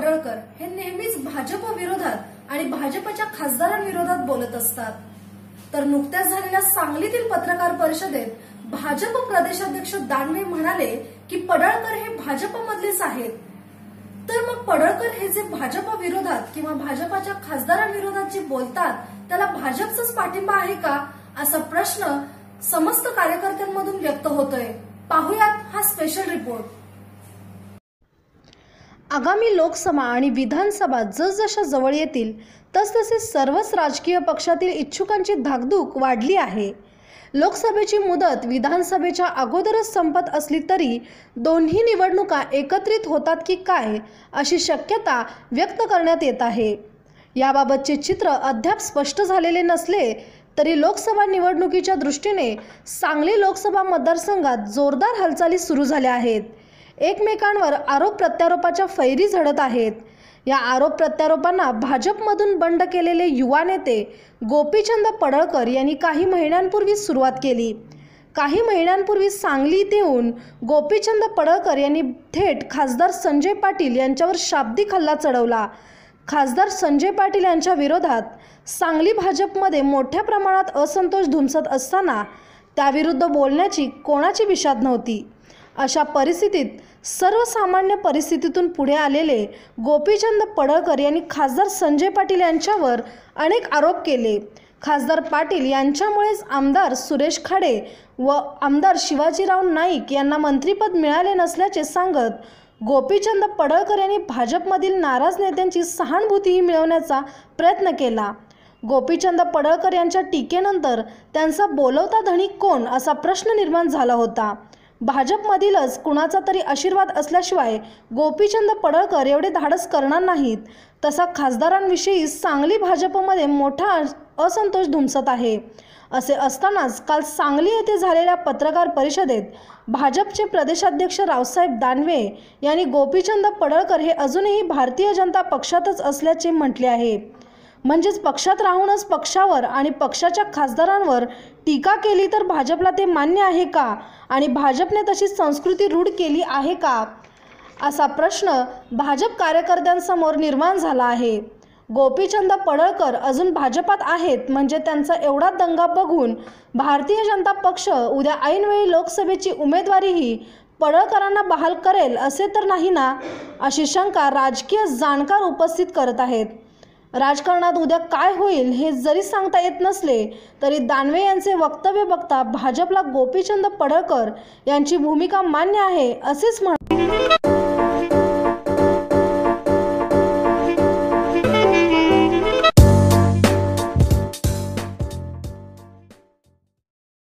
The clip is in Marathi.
पडळकर हे नेहमीच भाजप विरोधात आणि भाजपच्या खासदारांविरोधात बोलत असतात। तर नुकत्याच झालेल्या सांगलीतील पत्रकार परिषदेत भाजप प्रदेशाध्यक्ष दानवे म्हणाले की पडळकर हे भाजपमधलेच आहेत। तर मग पडळकर हे जे भाजप विरोधात किंवा भाजपच्या खासदारांविरोधात जे बोलतात त्याला भाजपचाच पाठिंबा आहे का, असा प्रश्न समस्त कार्यकर्त्यांमधून व्यक्त होतोय। पाहुयात हा स्पेशल रिपोर्ट। आगामी लोकसभा आणि विधानसभा जसजशा जवळ येतील तसतसे सर्वच राजकीय पक्षातील इच्छुकांची धाकधूक वाढली आहे। लोकसभेची मुदत विधानसभेच्या अगोदरच संपत असली तरी दोन्ही निवडणुका एकत्रित होतात की काय अशी शक्यता व्यक्त करण्यात येत आहे। याबाबतचे चित्र अद्याप स्पष्ट झालेले नसले तरी लोकसभा निवडणुकीच्या दृष्टीने सांगली लोकसभा मतदारसंघात जोरदार हालचाली सुरू झाल्या आहेत। एकमेकांवर आरोप प्रत्यारोपाच्या फैरी झडत आहेत। या आरोप प्रत्यारोपांना भाजपमधून बंड केलेले युवा नेते गोपीचंद पडळकर यांनी काही महिन्यांपूर्वी सुरुवात केली। काही महिन्यांपूर्वी सांगली येथे येऊन गोपीचंद पडळकर यांनी थेट खासदार संजय पाटील यांच्यावर शाब्दिक हल्ला चढवला। खासदार संजय पाटील यांच्या विरोधात सांगली भाजपमध्ये मोठ्या प्रमाणात असंतोष धुमसत असताना त्याविरुद्ध बोलण्याची कोणाची विषाद नव्हती। अशा परिस्थितीत सर्वसामान्य परिस्थितीतून पुढे आलेले गोपीचंद पडळकर यांनी खासदार संजय पाटील यांच्यावर अनेक आरोप केले। खासदार पाटील यांच्यामुळेच आमदार सुरेश खाडे व आमदार शिवाजीराव नाईक यांना मंत्रिपद मिळाले नसल्याचे सांगत गोपीचंद पडळकर यांनी भाजपमधील नाराज नेत्यांची सहानुभूती मिळवण्याचा प्रयत्न केला। गोपीचंद पडळकर यांच्या टीकेनंतर त्यांचा बोलवता धनी कोण असा प्रश्न निर्माण झाला होता। भाजपमधीलच कुणाचा तरी आशीर्वाद असल्याशिवाय गोपीचंद पडळकर एवढे धाडस करणार नाहीत। तसा खासदारांविषयी सांगली भाजपमध्ये मोठा असंतोष धुमसत आहे। असे असतानाच काल सांगली येथे झालेल्या पत्रकार परिषदेत भाजपचे प्रदेशाध्यक्ष रावसाहेब दानवे यांनी गोपीचंद पडळकर हे अजूनही भारतीय जनता पक्षातच असल्याचे म्हटले आहे। म्हणजेच पक्षात राहूनच पक्षावर आणि पक्षाच्या खासदारांवर टीका केली तर भाजपला ते मान्य आहे का आणि भाजपने तशी संस्कृती रूढ केली आहे का, असा प्रश्न भाजप कार्यकर्त्यांसमोर निर्माण झाला आहे। गोपीचंद पडळकर अजून भाजपात आहेत म्हणजे त्यांचा एवढा दंगा बघून भारतीय जनता पक्ष उद्या ऐनवेळी लोकसभेची उमेदवारीही पडळकरांना बहाल करेल असे तर नाही ना, अशी शंका राजकीय जाणकार उपस्थित करत आहेत। राजकारणात उद्या काय होईल हे जरी सांगता येत नसले तरी दानवे यांचे वक्तव्य बघता भाजपला गोपीचंद पडळकर यांची भूमिका मान्य आहे असेच म्हणतात।